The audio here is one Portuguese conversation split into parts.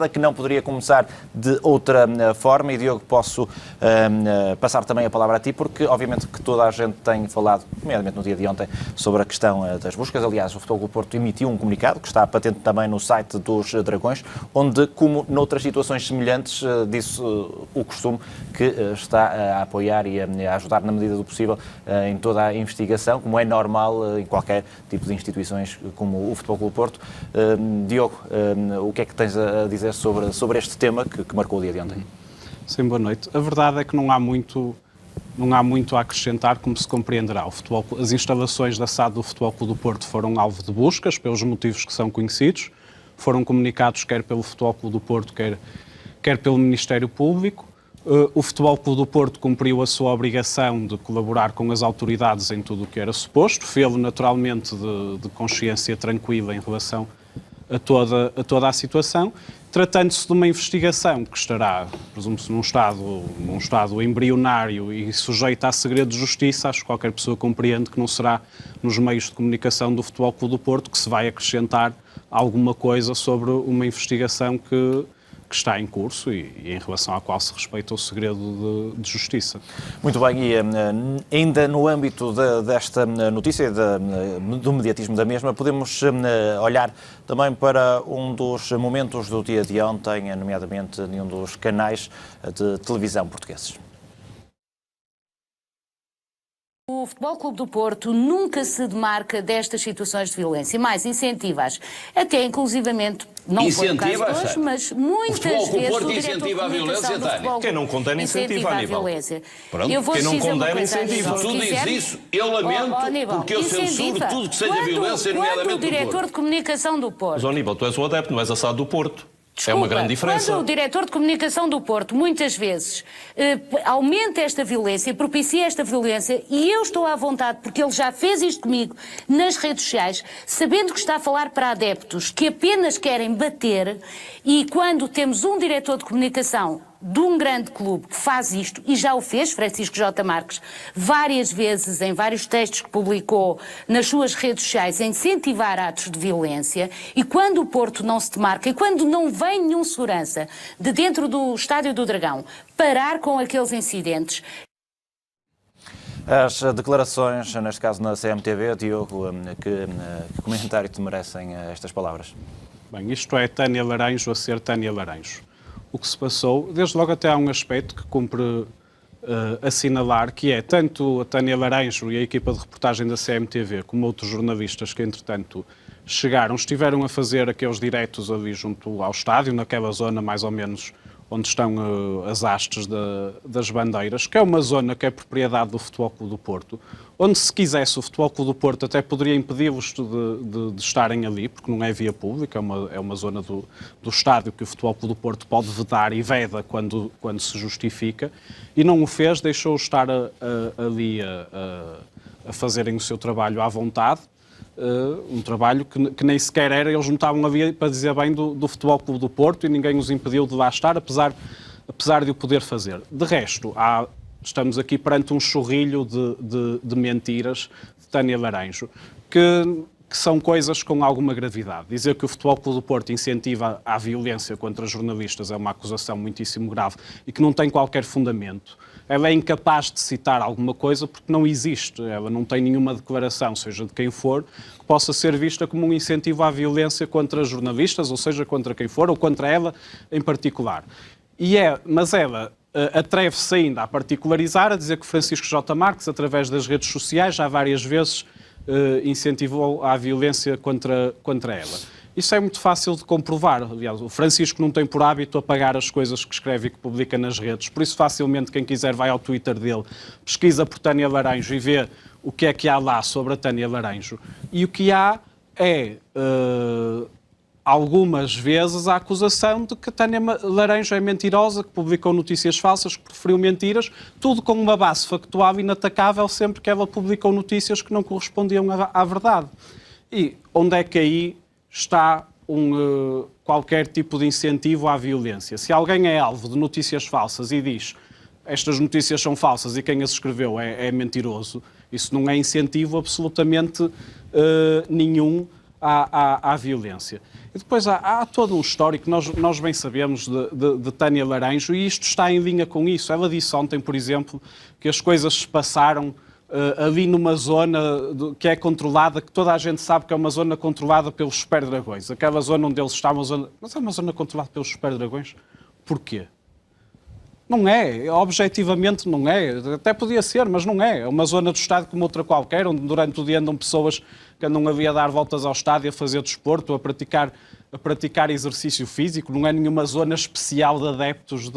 que não poderia começar de outra forma. E, Diogo, posso passar também a palavra a ti, porque obviamente que toda a gente tem falado, nomeadamente no dia de ontem, sobre a questão das buscas. Aliás, o Futebol Clube do Porto emitiu um comunicado, que está patente também no site dos Dragões, onde, como noutras situações semelhantes, disse o costume que está a apoiar e a ajudar na medida do possível em toda a investigação, como é normal em qualquer tipo de instituições como o Futebol Clube do Porto. Diogo, o que é que tens a dizer sobre este tema que marcou o dia de ontem? Sim, boa noite. A verdade é que não há muito a acrescentar, como se compreenderá. As instalações da SAD do Futebol Clube do Porto foram alvo de buscas, pelos motivos que são conhecidos, foram comunicados quer pelo Futebol Clube do Porto, quer pelo Ministério Público. O Futebol Clube do Porto cumpriu a sua obrigação de colaborar com as autoridades em tudo o que era suposto, fê-lo naturalmente de consciência tranquila em relação a toda a situação. Tratando-se de uma investigação que estará, presumo-se, num estado embrionário e sujeita a segredo de justiça, acho que qualquer pessoa compreende que não será nos meios de comunicação do Futebol Clube do Porto que se vai acrescentar alguma coisa sobre uma investigação que está em curso e em relação à qual se respeita o segredo de justiça. Muito bem, e ainda no âmbito desta notícia e do mediatismo da mesma, podemos olhar também para um dos momentos do dia de ontem, nomeadamente em um dos canais de televisão portugueses. O Futebol Clube do Porto nunca se demarca destas situações de violência, mais incentiva-as, até inclusivamente, não foi o caso de hoje, mas muitas vezes o diretor de comunicação do Futebol quem não condena incentiva a violência. Pronto, quem não condena incentiva. Se tu dizes isso, eu lamento, porque eu censuro tudo que seja violência, nomeadamente do Porto. Quando o diretor de comunicação do Porto... Mas, Aníbal, tu és o adepto, não és a SAD do Porto. Desculpa, é uma grande diferença. Quando o diretor de comunicação do Porto, muitas vezes, aumenta esta violência, propicia esta violência, e eu estou à vontade, porque ele já fez isto comigo nas redes sociais, sabendo que está a falar para adeptos que apenas querem bater, e quando temos um diretor de comunicação de um grande clube que faz isto, e já o fez, Francisco J. Marques, várias vezes, em vários textos que publicou nas suas redes sociais, a incentivar atos de violência, e quando o Porto não se demarca, e quando não vem nenhum segurança de dentro do Estádio do Dragão parar com aqueles incidentes... As declarações, neste caso na CMTV, Diogo, que comentário te merecem estas palavras? Bem, isto é Tânia Laranjo a ser Tânia Laranjo. O que se passou, desde logo até há um aspecto que cumpre assinalar, que é tanto a Tânia Laranjo e a equipa de reportagem da CMTV, como outros jornalistas que, entretanto, estiveram a fazer aqueles diretos ali junto ao estádio, naquela zona mais ou menos onde estão as hastes das bandeiras, que é uma zona que é propriedade do Futebol Clube do Porto, onde, se quisesse, o Futebol Clube do Porto até poderia impedi-los de estarem ali, porque não é via pública, é uma zona do estádio que o Futebol Clube do Porto pode vedar e veda quando se justifica, e não o fez, deixou-os estar ali a fazerem o seu trabalho à vontade, um trabalho que nem sequer era, eles não estavam ali para dizer bem do Futebol Clube do Porto e ninguém os impediu de lá estar, apesar de o poder fazer. De resto, estamos aqui perante um chorrilho de mentiras de Tânia Laranjo, que são coisas com alguma gravidade. Dizer que o Futebol Clube do Porto incentiva a violência contra jornalistas é uma acusação muitíssimo grave e que não tem qualquer fundamento. Ela é incapaz de citar alguma coisa porque não existe, ela não tem nenhuma declaração, seja de quem for, que possa ser vista como um incentivo à violência contra jornalistas, ou seja, contra quem for, ou contra ela em particular. Mas ela atreve-se ainda a particularizar, a dizer que Francisco J. Marques, através das redes sociais, já várias vezes incentivou a violência contra ela. Isso é muito fácil de comprovar. Aliás, o Francisco não tem por hábito apagar as coisas que escreve e que publica nas redes. Por isso, facilmente, quem quiser vai ao Twitter dele, pesquisa por Tânia Laranjo e vê o que é que há lá sobre a Tânia Laranjo. E o que há é, algumas vezes, a acusação de que a Tânia Laranjo é mentirosa, que publicou notícias falsas, que preferiu mentiras, tudo com uma base factual inatacável sempre que ela publicou notícias que não correspondiam à verdade. E onde é que aí está qualquer tipo de incentivo à violência? Se alguém é alvo de notícias falsas e diz estas notícias são falsas e quem as escreveu é mentiroso, isso não é incentivo absolutamente nenhum à violência. E depois há todo um histórico que nós bem sabemos de Tânia Laranjo, e isto está em linha com isso. Ela disse ontem, por exemplo, que as coisas se passaram ali numa zona que é controlada, que toda a gente sabe que é uma zona controlada pelos super-dragões. Aquela zona onde eles estavam, mas é uma zona controlada pelos super-dragões. Porquê? Não é, objetivamente não é. Até podia ser, mas não é. É uma zona do estádio como outra qualquer, onde durante o dia andam pessoas que andam ali a dar voltas ao estádio, a fazer desporto, a praticar exercício físico. Não é nenhuma zona especial de adeptos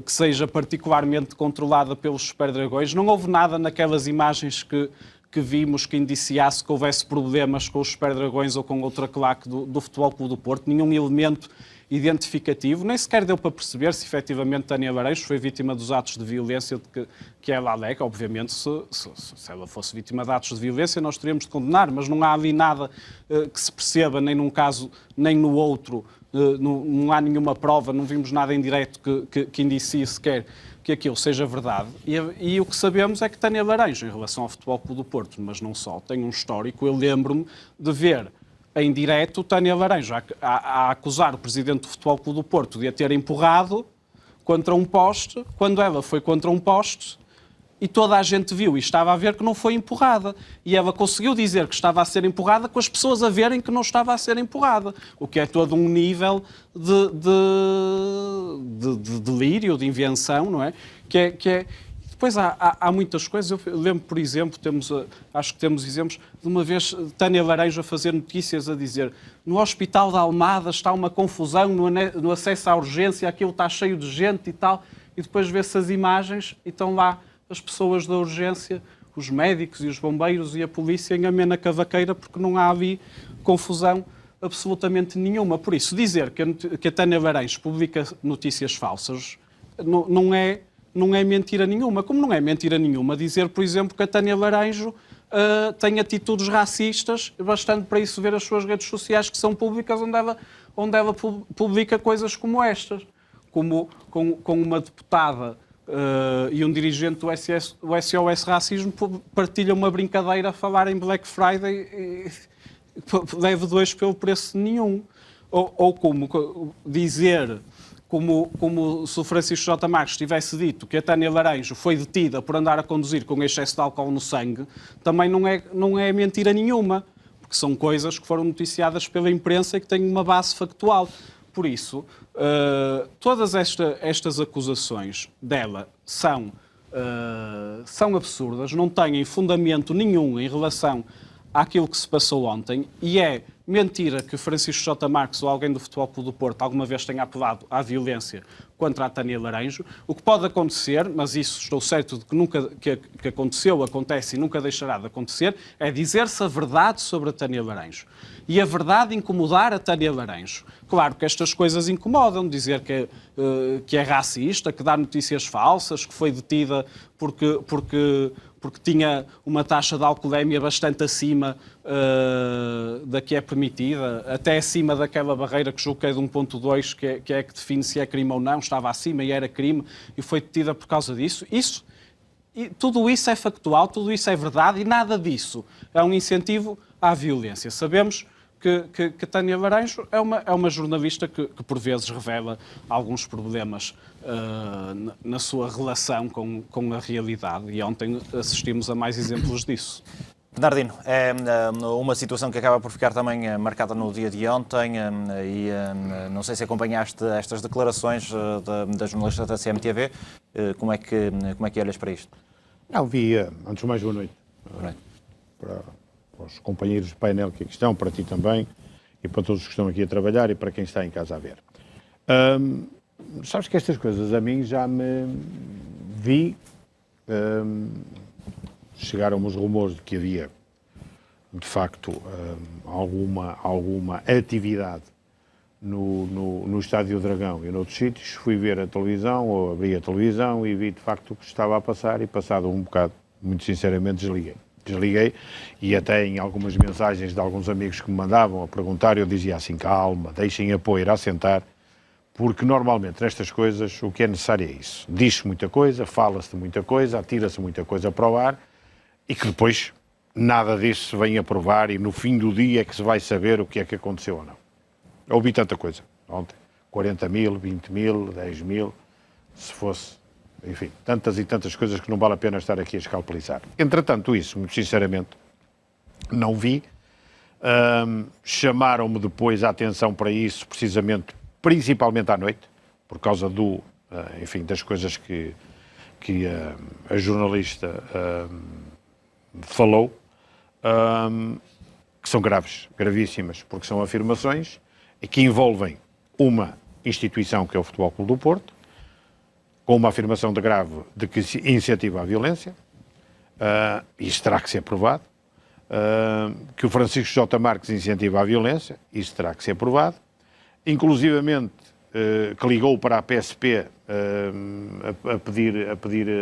que seja particularmente controlada pelos super-dragões. Não houve nada naquelas imagens que vimos que indiciasse que houvesse problemas com os super-dragões ou com outra claque do Futebol Clube do Porto. Nenhum elemento identificativo. Nem sequer deu para perceber se efetivamente Tânia Laranjo foi vítima dos atos de violência que ela alega. Obviamente, se ela fosse vítima de atos de violência, nós teríamos de condenar, mas não há ali nada que se perceba, nem num caso, nem no outro. Não há nenhuma prova, não vimos nada em direto que indicie sequer que aquilo seja verdade. E o que sabemos é que Tânia Laranjo, em relação ao Futebol Clube do Porto, mas não só, tem um histórico. Eu lembro-me de ver em direto Tânia Laranjo a acusar o presidente do Futebol Clube do Porto de a ter empurrado contra um poste, quando ela foi contra um poste, e toda a gente viu e estava a ver que não foi empurrada. E ela conseguiu dizer que estava a ser empurrada com as pessoas a verem que não estava a ser empurrada. O que é todo um nível de delírio, de invenção, não é? Depois há muitas coisas. Eu lembro, por exemplo, acho que temos exemplos de uma vez Tânia Laranjo a fazer notícias a dizer: no Hospital da Almada está uma confusão no acesso à urgência, aquilo está cheio de gente e tal. E depois vê-se as imagens e estão lá as pessoas da urgência, os médicos e os bombeiros e a polícia em amena cavaqueira, porque não há ali confusão absolutamente nenhuma. Por isso, dizer que a Tânia Laranjo publica notícias falsas não é mentira nenhuma. Como não é mentira nenhuma dizer, por exemplo, que a Tânia Laranjo tem atitudes racistas, bastante para isso ver as suas redes sociais, que são públicas, onde ela publica coisas como estas. Como com uma deputada e um dirigente do SOS Racismo partilham uma brincadeira a falar em Black Friday e leve 2 pelo preço de nenhum. Ou como dizer, como se o Francisco J. Marques tivesse dito que a Tânia Laranjo foi detida por andar a conduzir com excesso de álcool no sangue, também não é mentira nenhuma, porque são coisas que foram noticiadas pela imprensa e que têm uma base factual. Por isso, todas estas acusações dela são absurdas, não têm fundamento nenhum em relação àquilo que se passou ontem, e é mentira que Francisco J. Marques ou alguém do Futebol Clube do Porto alguma vez tenha apelado à violência contra a Tânia Laranjo. O que pode acontecer, mas isso estou certo de que nunca que aconteceu, acontece e nunca deixará de acontecer, é dizer-se a verdade sobre a Tânia Laranjo. E a verdade incomodar a Tânia Laranjo. Claro que estas coisas incomodam, dizer que é racista, que dá notícias falsas, que foi detida porque tinha uma taxa de alcoolemia bastante acima da que é permitida, até acima daquela barreira que julgo que é de 1.2, que é que define se é crime ou não, estava acima e era crime, e foi detida por causa disso. Tudo isso é factual, tudo isso é verdade, e nada disso é um incentivo à violência. Sabemos que Tânia Laranjo é uma jornalista que por vezes revela alguns problemas na sua relação com a realidade, e ontem assistimos a mais exemplos disso. Bernardino, é uma situação que acaba por ficar também marcada no dia de ontem, e não sei se acompanhaste estas declarações da jornalista da CMTV. Como é que olhas para isto? Não, vi, antes de mais, boa noite. Para os companheiros de painel que aqui estão, para ti também, e para todos que estão aqui a trabalhar e para quem está em casa a ver. Sabes que estas coisas a mim já me vi, chegaram-me os rumores de que havia, de facto, alguma atividade no Estádio Dragão e noutros sítios. Fui ver a televisão, ou abri a televisão e vi, de facto, o que estava a passar, e passado um bocado, muito sinceramente, desliguei, e até em algumas mensagens de alguns amigos que me mandavam a perguntar, eu dizia assim: calma, deixem apoiar, assentar, porque normalmente nestas coisas o que é necessário é isso. Diz-se muita coisa, fala-se de muita coisa, atira-se muita coisa para o ar, e que depois nada disso se vem a provar e no fim do dia é que se vai saber o que é que aconteceu ou não. Ouvi tanta coisa ontem, 40 mil, 20 mil, 10 mil, se fosse, enfim, tantas e tantas coisas que não vale a pena estar aqui a escalpelizar. Entretanto, isso, muito sinceramente, não vi. Chamaram-me depois a atenção para isso, precisamente, principalmente à noite, por causa do, enfim, das coisas que a jornalista falou, que são graves, gravíssimas, porque são afirmações e que envolvem uma instituição que é o Futebol Clube do Porto, com uma afirmação de grave de que se incentiva a violência, isso terá que ser provado, que o Francisco J. Marques incentiva a violência, isso terá que ser provado, inclusivamente que ligou para a PSP a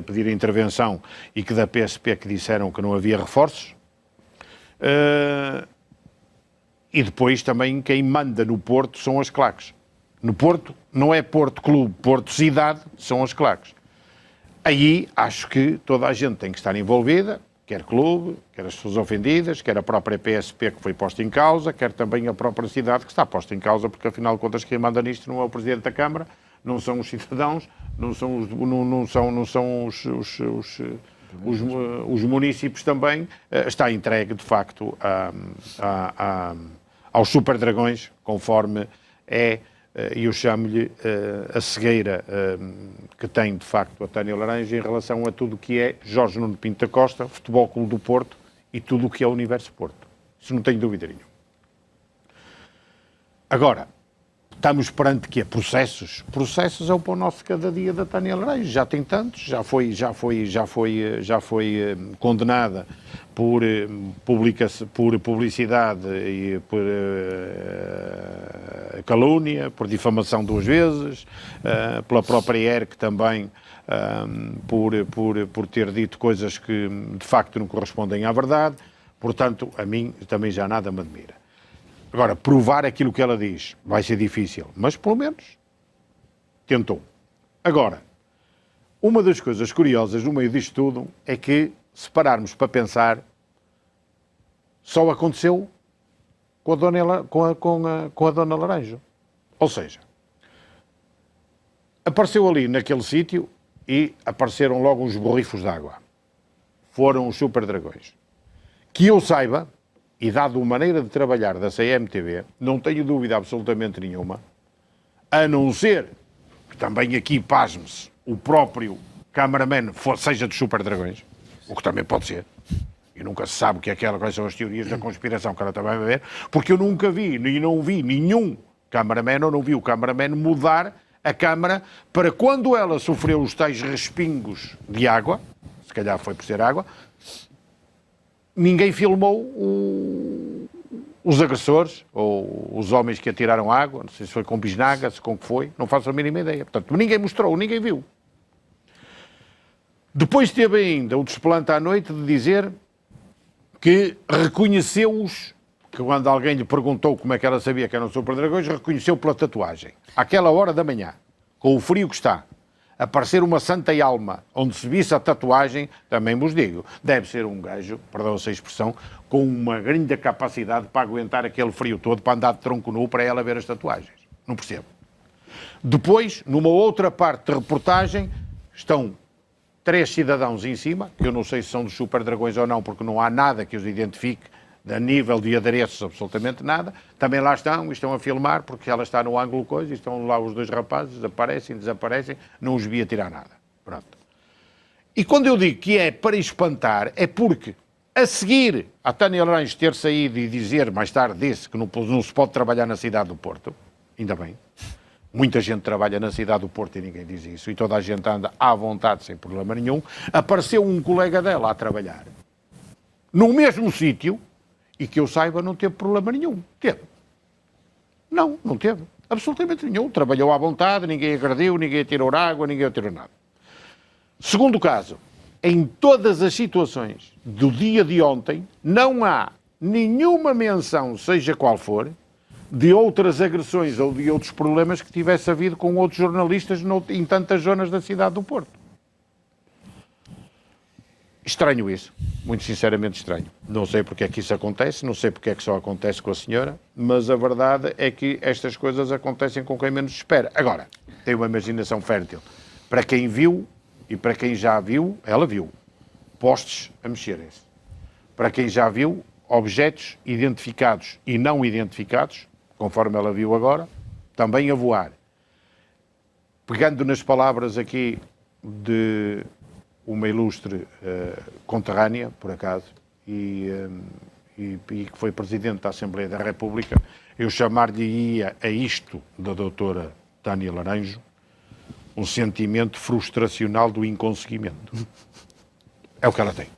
pedir a intervenção e que da PSP que disseram que não havia reforços, e depois também quem manda no Porto são as claques. No Porto não é Porto Clube, Porto Cidade, são as claques. Aí acho que toda a gente tem que estar envolvida, quer clube, quer as pessoas ofendidas, quer a própria PSP que foi posta em causa, quer também a própria cidade que está posta em causa, porque afinal de contas quem manda nisto não é o Presidente da Câmara, não são os cidadãos, não são os municípios também, está entregue de facto aos super dragões, conforme é, e eu chamo-lhe a cegueira que tem de facto a Tânia Laranja em relação a tudo o que é Jorge Nuno Pinto da Costa, Futebol Clube do Porto e tudo o que é o Universo Porto. Isso não tenho dúvida nenhuma. Agora, estamos perante que é processos. Processos é o pão nosso de cada dia da Tânia Laranja. Já tem tantos, já foi condenada por publicidade e por calúnia, por difamação 2 vezes, pela própria ERC também, por ter dito coisas que de facto não correspondem à verdade. Portanto, a mim também já nada me admira. Agora, provar aquilo que ela diz vai ser difícil, mas pelo menos tentou. Agora, uma das coisas curiosas no meio disto tudo é que, se pararmos para pensar, só aconteceu com a Dona Laranja. Ou seja, apareceu ali naquele sítio e apareceram logo uns borrifos de água. Foram os super dragões. Que eu saiba, e dado a maneira de trabalhar da CMTV, não tenho dúvida absolutamente nenhuma, a não ser que também aqui, pasme-se, o próprio cameraman seja dos super dragões, o que também pode ser, e nunca se sabe o que é aquela, quais são as teorias da conspiração que ela também vai ver, porque eu nunca vi, e não vi nenhum cameraman, ou não vi o cameraman mudar a câmara para quando ela sofreu os tais respingos de água, se calhar foi por ser água, ninguém filmou os agressores, ou os homens que atiraram água, não sei se foi com bisnaga, se com o que foi, não faço a mínima ideia. Portanto, ninguém mostrou, ninguém viu. Depois teve ainda o desplante à noite de dizer que reconheceu-os, que quando alguém lhe perguntou como é que ela sabia que eram super dragões, reconheceu pela tatuagem. Àquela hora da manhã, com o frio que está, aparecer uma santa alma onde se visse a tatuagem, também vos digo, deve ser um gajo, perdão-se a expressão, com uma grande capacidade para aguentar aquele frio todo, para andar de tronco nu, para ela ver as tatuagens. Não percebo. Depois, numa outra parte de reportagem, estão 3 cidadãos em cima, que eu não sei se são dos super dragões ou não, porque não há nada que os identifique, a nível de adereços, absolutamente nada. Também lá estão a filmar, porque ela está no ângulo coisa, e estão lá os 2 rapazes, aparecem, desaparecem, não os vi a tirar nada. Pronto. E quando eu digo que é para espantar, é porque, a seguir a Tânia Laranja ter saído e dizer, mais tarde disse, que não se pode trabalhar na cidade do Porto, ainda bem, muita gente trabalha na cidade do Porto e ninguém diz isso, e toda a gente anda à vontade, sem problema nenhum, apareceu um colega dela a trabalhar, no mesmo sítio, e que eu saiba não teve problema nenhum. Teve? Não teve. Absolutamente nenhum. Trabalhou à vontade, ninguém agrediu, ninguém atirou água, ninguém atirou nada. Segundo caso, em todas as situações do dia de ontem, não há nenhuma menção, seja qual for, de outras agressões ou de outros problemas que tivesse havido com outros jornalistas em tantas zonas da cidade do Porto. Estranho isso, muito sinceramente estranho. Não sei porque é que isso acontece, não sei porque é que só acontece com a senhora, mas a verdade é que estas coisas acontecem com quem menos espera. Agora, tem uma imaginação fértil. Para quem viu e para quem já viu, ela viu, postes a mexerem-se. Para quem já viu, objetos identificados e não identificados, conforme ela viu agora, também a voar. Pegando nas palavras aqui de uma ilustre conterrânea, por acaso, e que foi Presidente da Assembleia da República, eu chamar-lhe-ia a isto da doutora Tânia Laranjo um sentimento frustracional do inconseguimento. É o que ela tem.